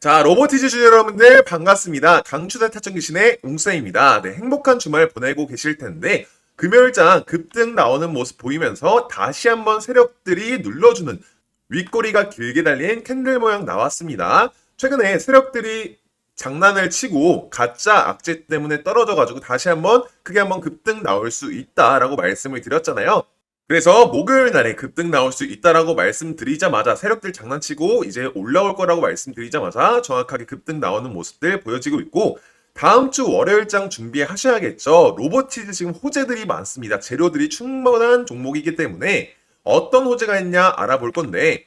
자, 로보티즈 주주 여러분들 반갑습니다. 강추대 타점 귀신의 웅쌤입니다. 네, 행복한 주말 보내고 계실 텐데 금요일장 급등 나오는 모습 보이면서 다시 한번 세력들이 눌러주는 윗꼬리가 길게 달린 캔들 모양 나왔습니다. 최근에 세력들이 장난을 치고 가짜 악재 때문에 떨어져가지고 다시 한번 크게 한번 급등 나올 수 있다라고 말씀을 드렸잖아요. 그래서 목요일 날에 급등 나올 수 있다라고 말씀드리자마자 세력들 장난치고 이제 올라올 거라고 말씀드리자마자 정확하게 급등 나오는 모습들 보여지고 있고, 다음 주 월요일장 준비하셔야겠죠. 로보티즈 지금 호재들이 많습니다. 재료들이 충분한 종목이기 때문에 어떤 호재가 있냐 알아볼 건데,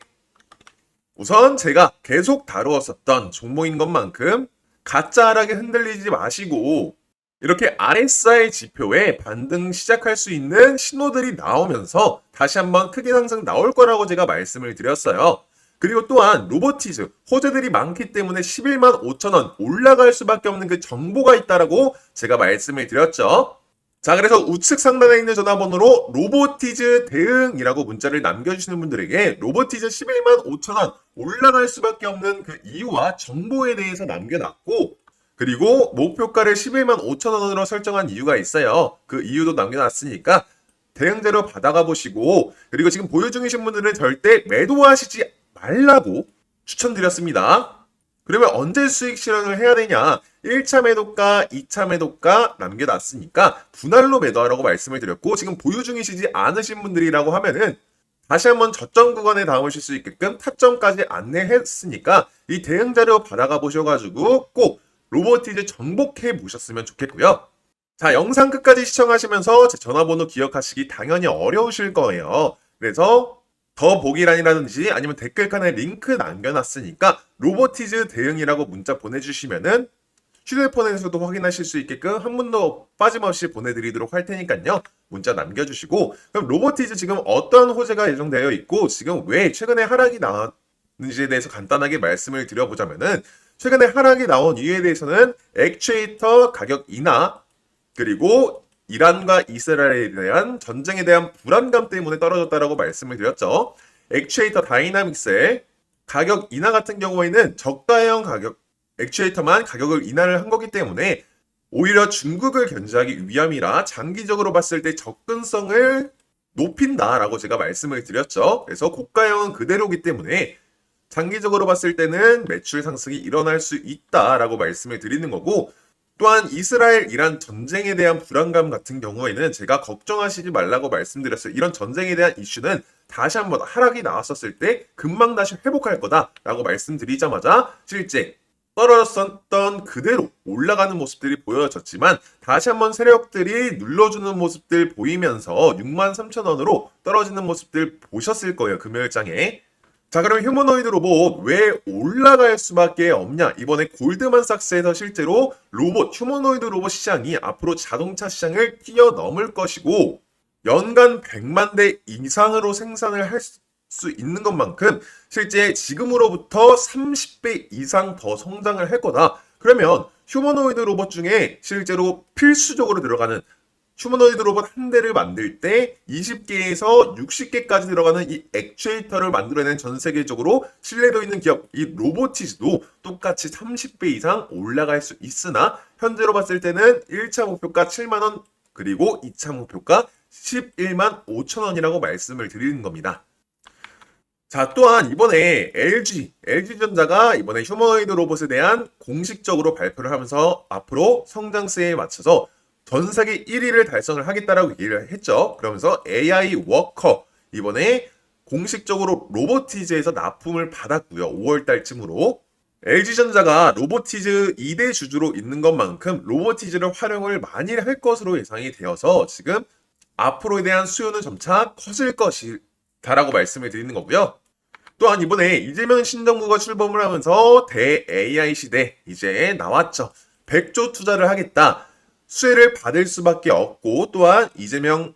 우선 제가 계속 다루었었던 종목인 것만큼 가짜하게 흔들리지 마시고 이렇게 RSI 지표에 반등 시작할 수 있는 신호들이 나오면서 다시 한번 크게 상승 나올 거라고 제가 말씀을 드렸어요. 그리고 또한 로보티즈 호재들이 많기 때문에 11만 5천 원 올라갈 수밖에 없는 그 정보가 있다라고 제가 말씀을 드렸죠. 자, 그래서 우측 상단에 있는 전화번호로 로보티즈 대응이라고 문자를 남겨주시는 분들에게 로보티즈 11만 5천 원 올라갈 수밖에 없는 그 이유와 정보에 대해서 남겨놨고, 그리고 목표가를 11만 5천 원으로 설정한 이유가 있어요. 그 이유도 남겨놨으니까 대응자료 받아가 보시고, 그리고 지금 보유 중이신 분들은 절대 매도하시지 말라고 추천드렸습니다. 그러면 언제 수익 실현을 해야 되냐? 1차 매도가, 2차 매도가 남겨놨으니까 분할로 매도하라고 말씀을 드렸고, 지금 보유 중이시지 않으신 분들이라고 하면은 다시 한번 저점 구간에 담으실 수 있게끔 타점까지 안내했으니까 이 대응 자료 받아가 보셔가지고 꼭 로보티즈 정복해 보셨으면 좋겠고요. 자, 영상 끝까지 시청하시면서 제 전화번호 기억하시기 당연히 어려우실 거예요. 그래서 더보기란이라든지 아니면 댓글칸에 링크 남겨놨으니까 로보티즈 대응이라고 문자 보내주시면은 휴대폰에서도 확인하실 수 있게끔 한 분도 빠짐없이 보내드리도록 할 테니까요. 문자 남겨주시고, 그럼 로보티즈 지금 어떤 호재가 예정되어 있고 지금 왜 최근에 하락이 나왔는지에 대해서 간단하게 말씀을 드려보자면은, 최근에 하락이 나온 이유에 대해서는 액추에이터 가격 인하, 그리고 이란과 이스라엘에 대한 전쟁에 대한 불안감 때문에 떨어졌다라고 말씀을 드렸죠. 액추에이터 다이나믹스의 가격 인하 같은 경우에는 저가형 가격 액추에이터만 가격을 인하를 한 거기 때문에 오히려 중국을 견제하기 위함이라 장기적으로 봤을 때 접근성을 높인다라고 제가 말씀을 드렸죠. 그래서 고가형은 그대로기 때문에 장기적으로 봤을 때는 매출 상승이 일어날 수 있다라고 말씀을 드리는 거고, 또한 이스라엘 이란 전쟁에 대한 불안감 같은 경우에는 제가 걱정하시지 말라고 말씀드렸어요. 이런 전쟁에 대한 이슈는 다시 한번 하락이 나왔었을 때 금방 다시 회복할 거다라고 말씀드리자마자 실제 떨어졌었던 그대로 올라가는 모습들이 보여졌지만 다시 한번 세력들이 눌러주는 모습들 보이면서 63,000원으로 떨어지는 모습들 보셨을 거예요, 금요일장에. 자, 그럼 휴머노이드 로봇 왜 올라갈 수밖에 없냐? 이번에 골드만삭스에서 실제로 휴머노이드 로봇 시장이 앞으로 자동차 시장을 뛰어넘을 것이고 연간 100만 대 이상으로 생산을 할 수 있는 것만큼 실제 지금으로부터 30배 이상 더 성장을 할 거다. 그러면 휴머노이드 로봇 중에 실제로 필수적으로 들어가는 휴머노이드 로봇 한 대를 만들 때 20개에서 60개까지 들어가는 이 액추에이터를 만들어내는 전 세계적으로 신뢰도 있는 기업 이 로보티즈도 똑같이 30배 이상 올라갈 수 있으나 현재로 봤을 때는 1차 목표가 7만원 그리고 2차 목표가 11만 5천원이라고 말씀을 드리는 겁니다. 자, 또한 이번에 LG전자가 이번에 휴머노이드 로봇에 대한 공식적으로 발표를 하면서 앞으로 성장세에 맞춰서 전 세계 1위를 달성을 하겠다라고 얘기를 했죠. 그러면서 AI 워커 이번에 공식적으로 로보티즈에서 납품을 받았고요. 5월 달쯤으로 LG전자가 로보티즈 2대 주주로 있는 것만큼 로보티즈를 활용을 많이 할 것으로 예상이 되어서 지금 앞으로에 대한 수요는 점차 커질 것이다라고 말씀을 드리는 거고요. 또한 이번에 이재명 신정부가 출범을 하면서 대 AI 시대 이제 나왔죠. 100조 투자를 하겠다. 수혜를 받을 수밖에 없고, 또한 이재명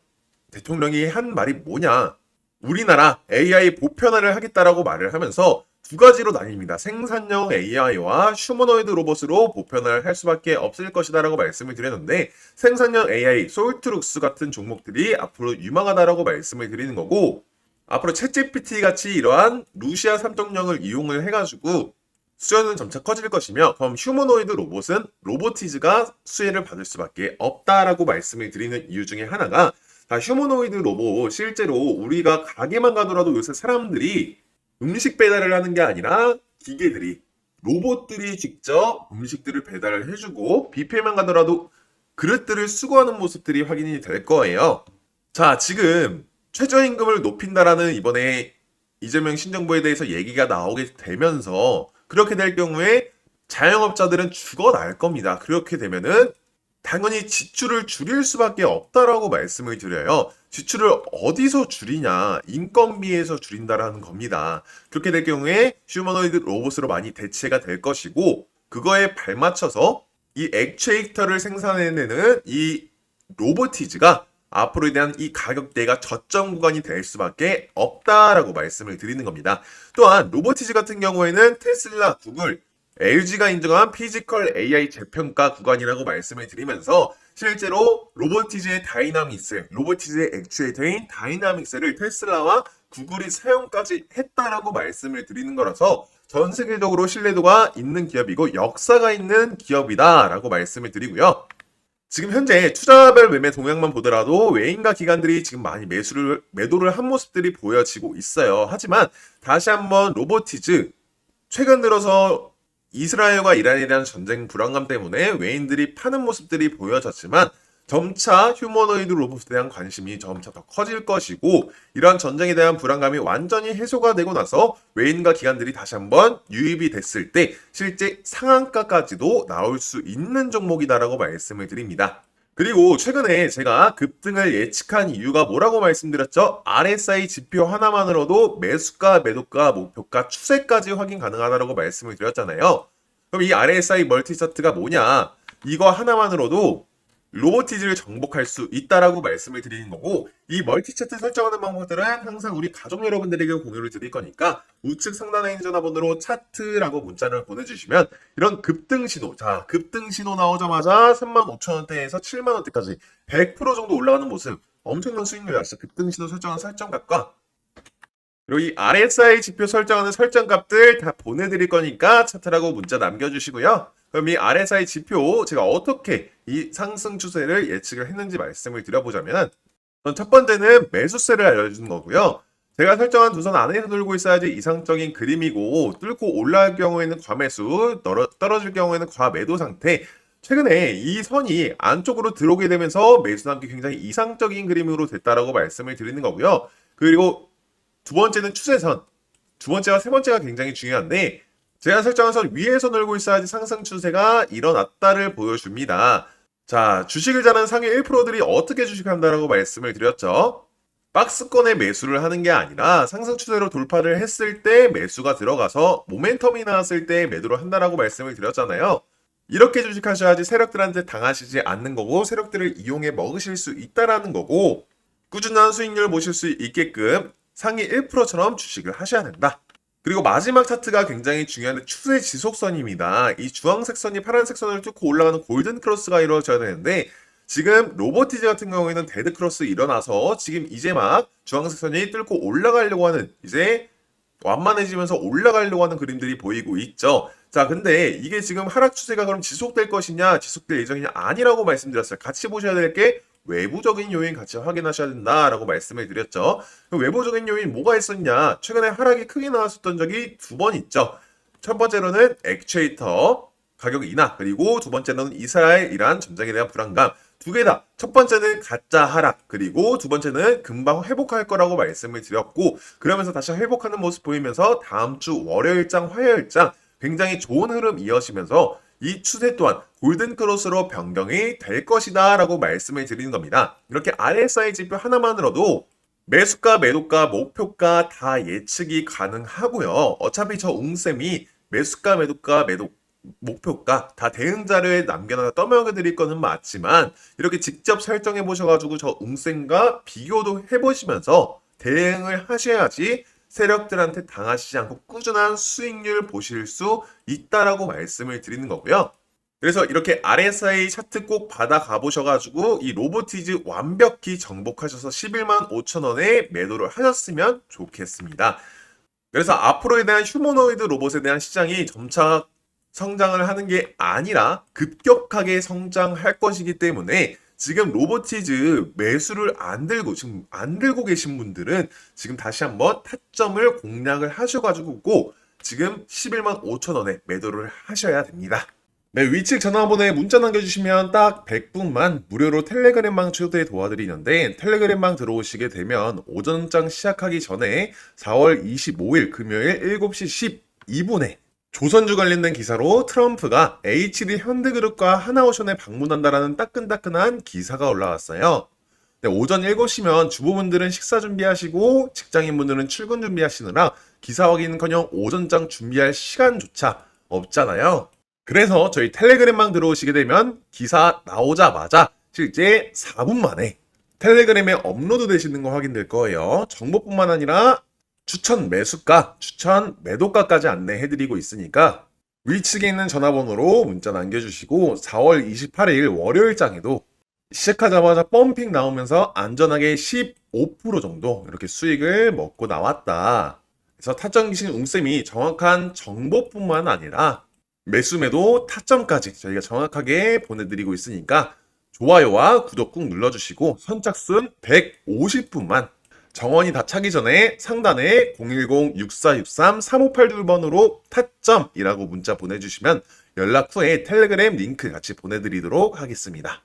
대통령이 한 말이 뭐냐? 우리나라 AI 보편화를 하겠다라고 말을 하면서 두 가지로 나뉩니다. 생산형 AI와 휴머노이드 로봇으로 보편화를 할 수밖에 없을 것이다라고 말씀을 드렸는데, 생산형 AI, 솔트룩스 같은 종목들이 앞으로 유망하다라고 말씀을 드리는 거고, 앞으로 챗GPT 같이 이러한 루시아 3.0을 이용을 해가지고 수요는 점차 커질 것이며 그럼 휴머노이드 로봇은 로보티즈가 수혜를 받을 수밖에 없다라고 말씀을 드리는 이유 중에 하나가 휴머노이드 로봇 실제로 우리가 가게만 가더라도 요새 사람들이 음식 배달을 하는 게 아니라 기계들이 로봇들이 직접 음식들을 배달을 해주고 뷔페만 가더라도 그릇들을 수거하는 모습들이 확인이 될 거예요. 자, 지금 최저임금을 높인다라는 이번에 이재명 신정부에 대해서 얘기가 나오게 되면서 그렇게 될 경우에 자영업자들은 죽어날 겁니다. 그렇게 되면은 당연히 지출을 줄일 수밖에 없다라고 말씀을 드려요. 지출을 어디서 줄이냐? 인건비에서 줄인다라는 겁니다. 그렇게 될 경우에 휴머노이드 로봇으로 많이 대체가 될 것이고 그거에 발맞춰서 이 액추에이터를 생산해내는 이 로보티즈가 앞으로에 대한 이 가격대가 저점 구간이 될 수밖에 없다라고 말씀을 드리는 겁니다. 또한 로보티즈 같은 경우에는 테슬라, 구글, LG가 인정한 피지컬 AI 재평가 구간이라고 말씀을 드리면서 실제로 로보티즈의 다이나믹스, 로보티즈의 액추에이터인 다이나믹스를 테슬라와 구글이 사용까지 했다라고 말씀을 드리는 거라서 전 세계적으로 신뢰도가 있는 기업이고 역사가 있는 기업이다라고 말씀을 드리고요. 지금 현재 투자별 매매 동향만 보더라도 외인과 기관들이 지금 많이 매도를 한 모습들이 보여지고 있어요. 하지만 다시 한번 로보티즈 최근 들어서 이스라엘과 이란에 대한 전쟁 불안감 때문에 외인들이 파는 모습들이 보여졌지만 점차 휴머노이드 로봇에 대한 관심이 점차 더 커질 것이고 이러한 전쟁에 대한 불안감이 완전히 해소가 되고 나서 외인과 기관들이 다시 한번 유입이 됐을 때 실제 상한가까지도 나올 수 있는 종목이다라고 말씀을 드립니다. 그리고 최근에 제가 급등을 예측한 이유가 뭐라고 말씀드렸죠? RSI 지표 하나만으로도 매수가, 매도가, 목표가, 추세까지 확인 가능하다고 말씀을 드렸잖아요. 그럼 이 RSI 멀티 차트가 뭐냐? 이거 하나만으로도 로보티즈를 정복할 수 있다라고 말씀을 드리는 거고 이 멀티 차트 설정하는 방법들은 항상 우리 가족 여러분들에게 공유를 드릴 거니까 우측 상단에 있는 전화번호로 차트라고 문자를 보내주시면 이런 급등 신호, 자 급등 신호 나오자마자 35,000원대에서 70,000원대까지 100% 정도 올라가는 모습, 엄청난 수익률 났어. 급등 신호 설정한 설정값과 그리고 이 RSI 지표 설정하는 설정값들 다 보내드릴 거니까 차트라고 문자 남겨주시고요. 그럼 이 RSI 지표 제가 어떻게 이 상승 추세를 예측을 했는지 말씀을 드려보자면 첫 번째는 매수세를 알려주는 거고요. 제가 설정한 두 선 안에서 돌고 있어야지 이상적인 그림이고 뚫고 올라갈 경우에는 과매수, 떨어질 경우에는 과매도 상태. 최근에 이 선이 안쪽으로 들어오게 되면서 매수와 함께 굉장히 이상적인 그림으로 됐다라고 말씀을 드리는 거고요. 그리고 두 번째는 추세선. 두 번째와 세 번째가 굉장히 중요한데 제가 설정한 선 위에서 놀고 있어야지 상승 추세가 일어났다를 보여줍니다. 자, 주식을 잘하는 상위 1%들이 어떻게 주식한다라고 말씀을 드렸죠. 박스권에 매수를 하는 게 아니라 상승 추세로 돌파를 했을 때 매수가 들어가서 모멘텀이 나왔을 때 매도를 한다라고 말씀을 드렸잖아요. 이렇게 주식하셔야지 세력들한테 당하시지 않는 거고 세력들을 이용해 먹으실 수 있다라는 거고 꾸준한 수익률 보실 수 있게끔 상위 1%처럼 주식을 하셔야 된다. 그리고 마지막 차트가 굉장히 중요한 추세 지속선입니다. 이 주황색 선이 파란색 선을 뚫고 올라가는 골든 크로스가 이루어져야 되는데 지금 로보티즈 같은 경우에는 데드 크로스 일어나서 지금 이제 막 주황색 선이 뚫고 올라가려고 하는 이제 완만해지면서 올라가려고 하는 그림들이 보이고 있죠. 자, 근데 이게 지금 하락 추세가 그럼 지속될 것이냐 지속될 예정이냐 아니라고 말씀드렸어요. 같이 보셔야 될 게 외부적인 요인 같이 확인하셔야 된다라고 말씀을 드렸죠. 외부적인 요인 뭐가 있었냐? 최근에 하락이 크게 나왔었던 적이 두 번 있죠. 첫 번째로는 액추에이터 가격 인하, 그리고 두 번째로는 이스라엘 이란 전쟁에 대한 불안감. 두 개 다. 첫 번째는 가짜 하락, 그리고 두 번째는 금방 회복할 거라고 말씀을 드렸고 그러면서 다시 회복하는 모습 보이면서 다음 주 월요일장, 화요일장 굉장히 좋은 흐름 이어지면서 이 추세 또한 골든크로스로 변경이 될 것이다 라고 말씀을 드리는 겁니다. 이렇게 RSI 지표 하나만으로도 매수가, 매도가, 목표가 다 예측이 가능하고요. 어차피 저 웅쌤이 매수가, 매도가, 목표가 다 대응 자료에 남겨놔서 떠먹여 드릴 거는 맞지만 이렇게 직접 설정해 보셔가지고 저 웅쌤과 비교도 해보시면서 대응을 하셔야지 세력들한테 당하시지 않고 꾸준한 수익률 보실 수 있다라고 말씀을 드리는 거고요. 그래서 이렇게 RSI 차트 꼭 받아 가보셔가지고 이 로보티즈 완벽히 정복하셔서 115,000원에 매도를 하셨으면 좋겠습니다. 그래서 앞으로에 대한 휴머노이드 로봇에 대한 시장이 점차 성장을 하는 게 아니라 급격하게 성장할 것이기 때문에 지금 로보티즈 매수를 지금 안 들고 계신 분들은 지금 다시 한번 타점을 공략을 하셔가지고 지금 11만 5천 원에 매도를 하셔야 됩니다. 네, 위측 전화번호에 문자 남겨주시면 딱 100분만 무료로 텔레그램방 초대 도와드리는데 텔레그램방 들어오시게 되면 오전장 시작하기 전에 4월 25일 금요일 7시 12분에 조선주 관련된 기사로 트럼프가 HD 현대그룹과 하나오션에 방문한다라는 따끈따끈한 기사가 올라왔어요. 네, 오전 7시면 주부분들은 식사 준비하시고 직장인분들은 출근 준비하시느라 기사 확인은커녕 오전장 준비할 시간조차 없잖아요. 그래서 저희 텔레그램방 들어오시게 되면 기사 나오자마자 실제 4분 만에 텔레그램에 업로드 되시는 거 확인될 거예요. 정보뿐만 아니라 추천 매수가, 추천 매도가까지 안내해드리고 있으니까 위측에 있는 전화번호로 문자 남겨주시고 4월 28일 월요일장에도 시작하자마자 펌핑 나오면서 안전하게 15% 정도 이렇게 수익을 먹고 나왔다. 그래서 타점 기신 웅쌤이 정확한 정보뿐만 아니라 매수매도 타점까지 저희가 정확하게 보내드리고 있으니까 좋아요와 구독 꾹 눌러주시고 선착순 150분만 정원이 다 차기 전에 상단에 010-6463-3582번으로 타점이라고 문자 보내주시면 연락 후에 텔레그램 링크 같이 보내드리도록 하겠습니다.